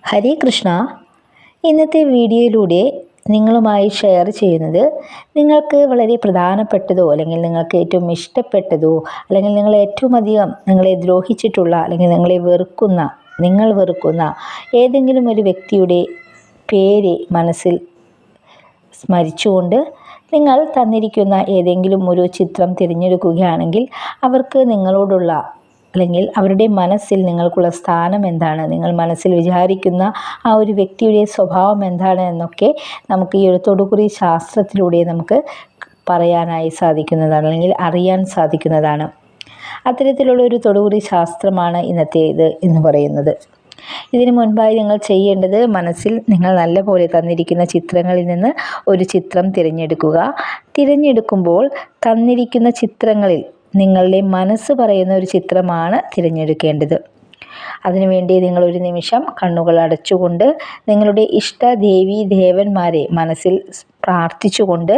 ഹരേ കൃഷ്ണ. ഇന്നത്തെ വീഡിയോയിലൂടെ നിങ്ങളുമായി ഷെയർ ചെയ്യുന്നത് നിങ്ങൾക്ക് വളരെ പ്രധാനപ്പെട്ടതോ അല്ലെങ്കിൽ നിങ്ങൾക്ക് ഏറ്റവും ഇഷ്ടപ്പെട്ടതോ അല്ലെങ്കിൽ നിങ്ങൾ ഏറ്റവും അധികം നിങ്ങളെ ദ്രോഹിച്ചിട്ടുള്ള അല്ലെങ്കിൽ നിങ്ങൾ വെറുക്കുന്ന ഏതെങ്കിലും ഒരു വ്യക്തിയുടെ പേര് മനസ്സിൽ സ്മരിച്ചുകൊണ്ട് നിങ്ങൾ തന്നിരിക്കുന്ന ഏതെങ്കിലും ഒരു ചിത്രം തിരഞ്ഞെടുക്കുകയാണെങ്കിൽ അവർക്ക് നിങ്ങളോടുള്ള അല്ലെങ്കിൽ അവരുടെ മനസ്സിൽ നിങ്ങൾക്കുള്ള സ്ഥാനം എന്താണ്, നിങ്ങൾ മനസ്സിൽ വിചാരിക്കുന്ന ആ ഒരു വ്യക്തിയുടെ സ്വഭാവം എന്താണ് എന്നൊക്കെ നമുക്ക് ഈ ഒരു തൊടുകുറി ശാസ്ത്രത്തിലൂടെ നമുക്ക് പറയാനായി സാധിക്കുന്നതാണ് അല്ലെങ്കിൽ അറിയാൻ സാധിക്കുന്നതാണ്. അത്തരത്തിലുള്ള ഒരു തൊടുകുറി ശാസ്ത്രമാണ് ഇന്നത്തേത് എന്ന് പറയുന്നത്. ഇതിനു മുൻപായി നിങ്ങൾ ചെയ്യേണ്ടത് മനസ്സിൽ നിങ്ങൾ നല്ലപോലെ തന്നിരിക്കുന്ന ചിത്രങ്ങളിൽ നിന്ന് ഒരു ചിത്രം തിരഞ്ഞെടുക്കുക. തിരഞ്ഞെടുക്കുമ്പോൾ തന്നിരിക്കുന്ന ചിത്രങ്ങളിൽ നിങ്ങളുടെ മനസ്സ് പറയുന്ന ഒരു ചിത്രമാണ് തിരഞ്ഞെടുക്കേണ്ടത്. അതിനുവേണ്ടി നിങ്ങളൊരു നിമിഷം കണ്ണുകൾ അടച്ചുകൊണ്ട് നിങ്ങളുടെ ഇഷ്ട ദേവീ ദേവന്മാരെ മനസ്സിൽ പ്രാർത്ഥിച്ചുകൊണ്ട്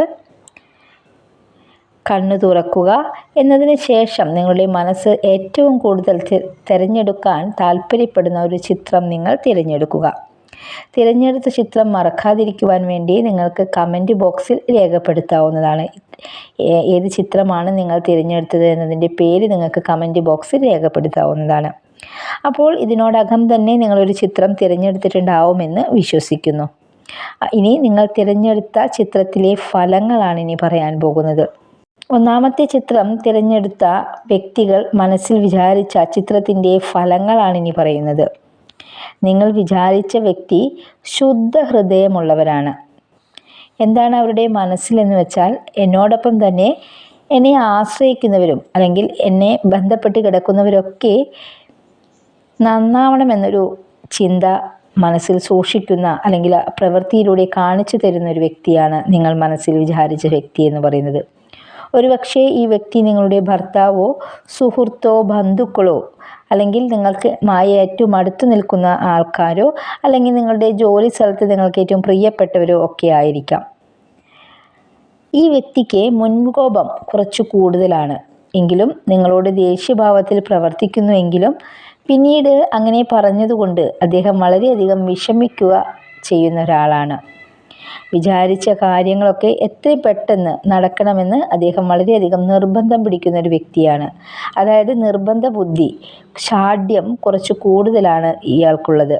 കണ്ണു തുറക്കുക. എന്നതിന് ശേഷം നിങ്ങളുടെ മനസ്സ് ഏറ്റവും കൂടുതൽ തിരഞ്ഞെടുക്കാൻ താല്പര്യപ്പെടുന്ന ഒരു ചിത്രം നിങ്ങൾ തിരഞ്ഞെടുക്കുക. തിരഞ്ഞെടുത്ത ചിത്രം മറക്കാതിരിക്കുവാൻ വേണ്ടി നിങ്ങൾക്ക് കമൻറ്റ് ബോക്സിൽ രേഖപ്പെടുത്താവുന്നതാണ്. ഏത് ചിത്രമാണ് നിങ്ങൾ തിരഞ്ഞെടുത്തത് എന്നതിൻ്റെ പേര് നിങ്ങൾക്ക് കമൻറ്റ് ബോക്സിൽ രേഖപ്പെടുത്താവുന്നതാണ്. അപ്പോൾ ഇതിനോടകം തന്നെ നിങ്ങളൊരു ചിത്രം തിരഞ്ഞെടുത്തിട്ടുണ്ടാവുമെന്ന് വിശ്വസിക്കുന്നു. ഇനി നിങ്ങൾ തിരഞ്ഞെടുത്ത ചിത്രത്തിലെ ഫലങ്ങളാണ് ഇനി പറയാൻ പോകുന്നത്. ഒന്നാമത്തെ ചിത്രം തിരഞ്ഞെടുത്ത വ്യക്തികൾ മനസ്സിൽ വിചാരിച്ച ചിത്രത്തിൻ്റെ ഫലങ്ങളാണ് ഇനി പറയുന്നത്. നിങ്ങൾ വിചാരിച്ച വ്യക്തി ശുദ്ധ ഹൃദയമുള്ളവരാണ്. എന്താണ് അവരുടെ മനസ്സിലെന്ന് വെച്ചാൽ, എന്നോടൊപ്പം തന്നെ എന്നെ ആശ്രയിക്കുന്നവരും അല്ലെങ്കിൽ എന്നെ ബന്ധപ്പെട്ട് കിടക്കുന്നവരൊക്കെ നന്നാവണമെന്നൊരു ചിന്ത മനസ്സിൽ സൂക്ഷിക്കുന്ന അല്ലെങ്കിൽ പ്രവൃത്തിയിലൂടെ കാണിച്ചു തരുന്ന ഒരു വ്യക്തിയാണ് നിങ്ങൾ മനസ്സിൽ വിചാരിച്ച വ്യക്തി എന്ന് പറയുന്നത്. ഒരുപക്ഷെ ഈ വ്യക്തി നിങ്ങളുടെ ഭർത്താവോ സുഹൃത്തോ ബന്ധുക്കളോ അല്ലെങ്കിൽ നിങ്ങൾക്ക് ഏറ്റവും അടുത്ത് നിൽക്കുന്ന ആൾക്കാരോ അല്ലെങ്കിൽ നിങ്ങളുടെ ജോലി സ്ഥലത്ത് നിങ്ങൾക്ക് ഏറ്റവും പ്രിയപ്പെട്ടവരോ ഒക്കെ ആയിരിക്കാം. ഈ വ്യക്തിക്ക് മുൻകോപം കുറച്ച് കൂടുതലാണ് എങ്കിലും നിങ്ങളോട് ദേഷ്യഭാവത്തിൽ പ്രവർത്തിക്കുന്നുവെങ്കിലും പിന്നീട് അങ്ങനെ പറഞ്ഞതുകൊണ്ട് അദ്ദേഹം വളരെയധികം വിഷമിക്കുക ചെയ്യുന്ന ഒരാളാണ്. വിചാരിച്ച കാര്യങ്ങളൊക്കെ എത്രയും പെട്ടെന്ന് നടക്കണമെന്ന് അദ്ദേഹം വളരെയധികം നിർബന്ധം പിടിക്കുന്ന ഒരു വ്യക്തിയാണ്. അതായത് നിർബന്ധ ബുദ്ധി, ശാഠ്യം കുറച്ച് കൂടുതലാണ് ഇയാൾക്കുള്ളത്.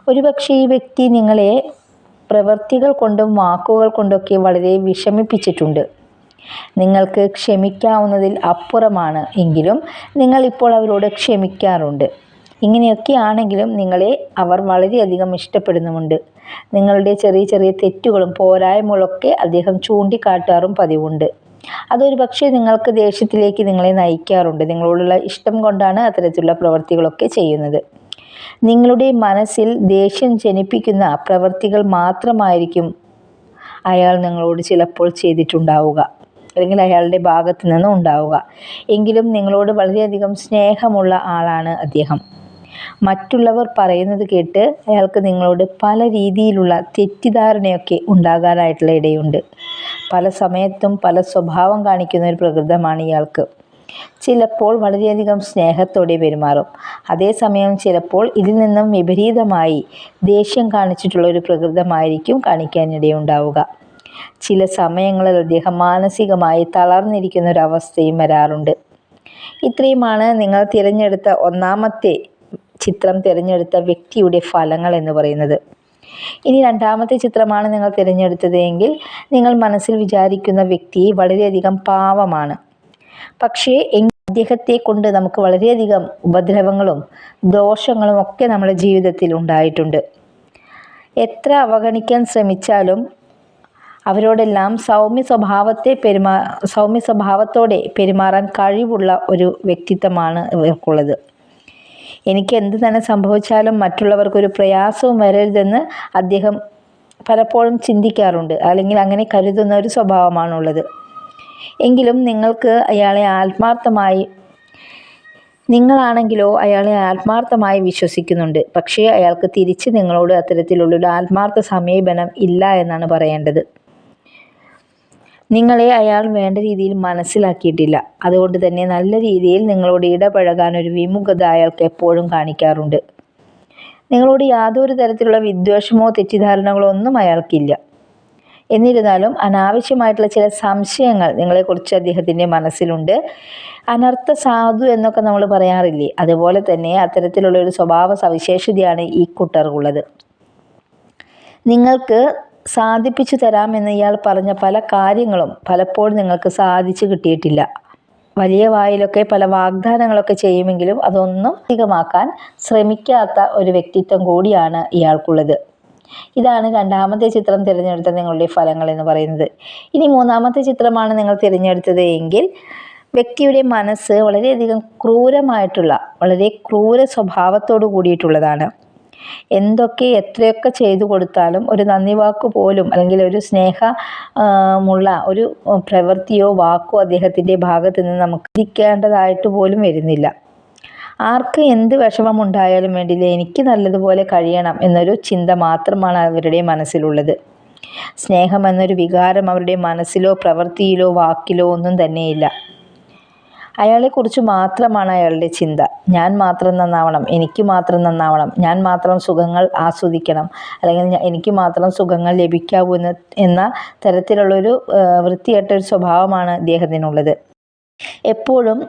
ഒരുപക്ഷെ ഈ വ്യക്തി നിങ്ങളെ പ്രവൃത്തികൾ കൊണ്ടും വാക്കുകൾ കൊണ്ടൊക്കെ വളരെ വിഷമിപ്പിച്ചിട്ടുണ്ട്. നിങ്ങൾക്ക് ക്ഷമിക്കാവുന്നതിൽ അപ്പുറമാണ് എങ്കിലും നിങ്ങൾ ഇപ്പോൾ അവരോട് ക്ഷമിക്കാറുണ്ട്. ഇങ്ങനെയൊക്കെ ആണെങ്കിലും നിങ്ങളെ അവർ വളരെയധികം ഇഷ്ടപ്പെടുന്നുമുണ്ട്. നിങ്ങളുടെ ചെറിയ ചെറിയ തെറ്റുകളും പോരായ്മകളൊക്കെ അദ്ദേഹം ചൂണ്ടിക്കാട്ടാറും പതിവുണ്ട്. അതൊരു പക്ഷേ നിങ്ങൾക്ക് ദേഷ്യത്തിലേക്ക് നിങ്ങളെ നയിക്കാറുണ്ട്. നിങ്ങളോടുള്ള ഇഷ്ടം കൊണ്ടാണ് അത്തരത്തിലുള്ള പ്രവൃത്തികളൊക്കെ ചെയ്യുന്നത്. നിങ്ങളുടെ മനസ്സിൽ ദേഷ്യം ജനിപ്പിക്കുന്ന പ്രവൃത്തികൾ മാത്രമായിരിക്കും അയാൾ നിങ്ങളോട് ചിലപ്പോൾ ചെയ്തിട്ടുണ്ടാവുക അല്ലെങ്കിൽ അയാളുടെ ഭാഗത്തു നിന്നും ഉണ്ടാവുക. എങ്കിലും നിങ്ങളോട് വളരെയധികം സ്നേഹമുള്ള ആളാണ് അദ്ദേഹം. മറ്റുള്ളവർ പറയുന്നത് കേട്ട് അയാൾക്ക് നിങ്ങളോട് പല രീതിയിലുള്ള തെറ്റിദ്ധാരണയൊക്കെ ഉണ്ടാകാനായിട്ടുള്ള ഇടയുണ്ട്. പല സമയത്തും പല സ്വഭാവം കാണിക്കുന്ന ഒരു പ്രകൃതമാണ് ഇയാൾക്ക്. ചിലപ്പോൾ വളരെയധികം സ്നേഹത്തോടെ പെരുമാറും. അതേസമയം ചിലപ്പോൾ ഇതിൽ നിന്നും വിപരീതമായി ദേഷ്യം കാണിച്ചിട്ടുള്ള ഒരു പ്രകൃതമായിരിക്കും കാണിക്കാനിടയുണ്ടാവുക. ചില സമയങ്ങളിൽ അദ്ദേഹം മാനസികമായി തളർന്നിരിക്കുന്ന ഒരവസ്ഥയും വരാറുണ്ട്. ഇത്രയുമാണ് നിങ്ങൾ തിരഞ്ഞെടുത്ത ഒന്നാമത്തെ ചിത്രം തിരഞ്ഞെടുത്ത വ്യക്തിയുടെ ഫലങ്ങൾ എന്ന് പറയുന്നത്. ഇനി രണ്ടാമത്തെ ചിത്രമാണ് നിങ്ങൾ തിരഞ്ഞെടുത്തത് എങ്കിൽ നിങ്ങൾ മനസ്സിൽ വിചാരിക്കുന്ന വ്യക്തി വളരെയധികം പാവമാണ്. പക്ഷേ അദ്ദേഹത്തെ കൊണ്ട് നമുക്ക് വളരെയധികം ഉപദ്രവങ്ങളും ദോഷങ്ങളും ഒക്കെ നമ്മുടെ ജീവിതത്തിൽ ഉണ്ടായിട്ടുണ്ട്. എത്ര അവഗണിക്കാൻ ശ്രമിച്ചാലും അവരോടെല്ലാം സൗമ്യ സ്വഭാവത്തോടെ പെരുമാറാൻ കഴിവുള്ള ഒരു വ്യക്തിത്വമാണ് ഇവർക്കുള്ളത്. എനിക്ക് എന്ത് തന്നെ സംഭവിച്ചാലും മറ്റുള്ളവർക്കൊരു പ്രയാസവും വരരുതെന്ന് അദ്ദേഹം പലപ്പോഴും ചിന്തിക്കാറുണ്ട് അല്ലെങ്കിൽ അങ്ങനെ കരുതുന്ന ഒരു സ്വഭാവമാണുള്ളത്. എങ്കിലും നിങ്ങളാണെങ്കിലോ അയാളെ ആത്മാർത്ഥമായി വിശ്വസിക്കുന്നുണ്ട്. പക്ഷേ അയാൾക്ക് തിരിച്ച് നിങ്ങളോട് അത്തരത്തിലുള്ളൊരു ആത്മാർത്ഥ സമീപനം ഇല്ല എന്നാണ് പറയേണ്ടത്. നിങ്ങളെ അയാൾ വേണ്ട രീതിയിൽ മനസ്സിലാക്കിയിട്ടില്ല. അതുകൊണ്ട് തന്നെ നല്ല രീതിയിൽ നിങ്ങളോട് ഇടപഴകാൻ ഒരു വിമുഖത അയാൾക്ക് എപ്പോഴും കാണിക്കാറുണ്ട്. നിങ്ങളോട് യാതൊരു തരത്തിലുള്ള വിദ്വേഷമോ തെറ്റിദ്ധാരണകളോ ഒന്നും അയാൾക്കില്ല. എന്നിരുന്നാലും അനാവശ്യമായിട്ടുള്ള ചില സംശയങ്ങൾ നിങ്ങളെക്കുറിച്ച് അദ്ദേഹത്തിൻ്റെ മനസ്സിലുണ്ട്. അനർത്ഥ സാധു എന്നൊക്കെ നമ്മൾ പറയാറില്ലേ, അതുപോലെ തന്നെ അത്തരത്തിലുള്ള ഒരു സ്വഭാവ സവിശേഷതയാണ് ഈ കൂട്ടർക്കുള്ളത്. നിങ്ങൾക്ക് സാധിപ്പിച്ചു തരാമെന്ന് ഇയാൾ പറഞ്ഞ പല കാര്യങ്ങളും പലപ്പോഴും നിങ്ങൾക്ക് സാധിച്ചു കിട്ടിയിട്ടില്ല. വലിയ വായിലൊക്കെ പല വാഗ്ദാനങ്ങളൊക്കെ ചെയ്യുമെങ്കിലും അതൊന്നും അധികമാക്കാൻ ശ്രമിക്കാത്ത ഒരു വ്യക്തിത്വം കൂടിയാണ് ഇയാൾക്കുള്ളത്. ഇതാണ് രണ്ടാമത്തെ ചിത്രം തിരഞ്ഞെടുത്ത നിങ്ങളുടെ ഫലങ്ങൾ എന്ന് പറയുന്നത്. ഇനി മൂന്നാമത്തെ ചിത്രമാണ് നിങ്ങൾ തിരഞ്ഞെടുത്തത് എങ്കിൽ വ്യക്തിയുടെ മനസ്സ് വളരെയധികം ക്രൂരമായിട്ടുള്ള, വളരെ ക്രൂര സ്വഭാവത്തോടു കൂടിയിട്ടുള്ളതാണ്. എന്തൊക്കെ എത്രയൊക്കെ ചെയ്തു കൊടുത്താലും ഒരു നന്ദി വാക്ക് പോലും അല്ലെങ്കിൽ ഒരു സ്നേഹമുള്ള ഒരു പ്രവൃത്തിയോ വാക്കോ അദ്ദേഹത്തിൻ്റെ ഭാഗത്ത് നിന്ന് നമുക്ക് ഇരിക്കേണ്ടതായിട്ട് പോലും വരുന്നില്ല. ആർക്ക് എന്ത് വിഷമമുണ്ടായാലും വേണ്ടില്ല, എനിക്ക് നല്ലതുപോലെ കഴിയണം എന്നൊരു ചിന്ത മാത്രമാണ് അവരുടെ മനസ്സിലുള്ളത്. സ്നേഹം എന്നൊരു വികാരം അവരുടെ മനസ്സിലോ പ്രവൃത്തിയിലോ വാക്കിലോ ഒന്നും തന്നെയില്ല. അയാളെക്കുറിച്ച് മാത്രമാണ് അയാളുടെ ചിന്ത. ഞാൻ മാത്രം നന്നാവണം, എനിക്ക് മാത്രം നന്നാവണം, ഞാൻ മാത്രം സുഖങ്ങൾ ആസ്വദിക്കണം, അല്ലെങ്കിൽ എനിക്ക് മാത്രം സുഖങ്ങൾ ലഭിക്കാവൂ എന്ന തരത്തിലുള്ളൊരു വൃത്തികെട്ടൊരു സ്വഭാവമാണ് അദ്ദേഹത്തിനുള്ളത്. എപ്പോഴും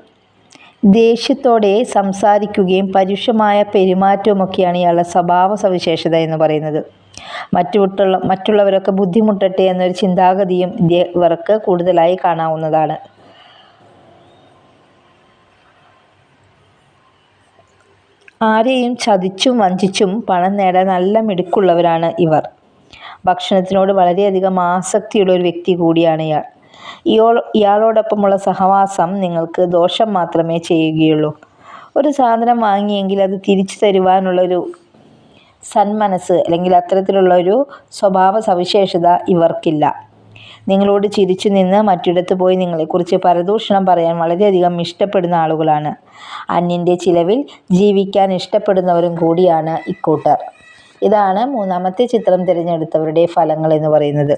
ദേഷ്യത്തോടെ സംസാരിക്കുകയും പരുഷമായ പെരുമാറ്റവുമൊക്കെയാണ് ഇയാളുടെ സ്വഭാവ സവിശേഷത എന്ന് പറയുന്നത്. മറ്റുള്ളവരൊക്കെ ബുദ്ധിമുട്ടട്ടെ എന്നൊരു ചിന്താഗതിയും ഇവർക്ക് കൂടുതലായി കാണാവുന്നതാണ്. ആരെയും ചതിച്ചും വഞ്ചിച്ചും പണം നേടാൻ നല്ല മിടുക്കുള്ളവരാണ് ഇവർ. ഭക്ഷണത്തിനോട് വളരെയധികം ആസക്തിയുള്ള ഒരു വ്യക്തി കൂടിയാണ് ഇയാളോടൊപ്പമുള്ള സഹവാസം നിങ്ങൾക്ക് ദോഷം മാത്രമേ ചെയ്യുകയുള്ളൂ. ഒരു സാധനം വാങ്ങിയെങ്കിൽ അത് തിരിച്ചു തരുവാനുള്ളൊരു സന്മനസ്സ് അല്ലെങ്കിൽ അത്തരത്തിലുള്ളൊരു സ്വഭാവ സവിശേഷത ഇവർക്കില്ല. നിങ്ങളോട് ചിരിച്ചു നിന്ന് മറ്റിടത്ത് പോയി നിങ്ങളെക്കുറിച്ച് പരദൂഷണം പറയാൻ വളരെയധികം ഇഷ്ടപ്പെടുന്ന ആളുകളാണ്. അന്യൻ്റെ ചിലവിൽ ജീവിക്കാൻ ഇഷ്ടപ്പെടുന്നവരും കൂടിയാണ് ഇക്കൂട്ടർ. ഇതാണ് മൂന്നാമത്തെ ചിത്രം തിരഞ്ഞെടുത്തവരുടെ ഫലങ്ങൾ എന്ന് പറയുന്നത്.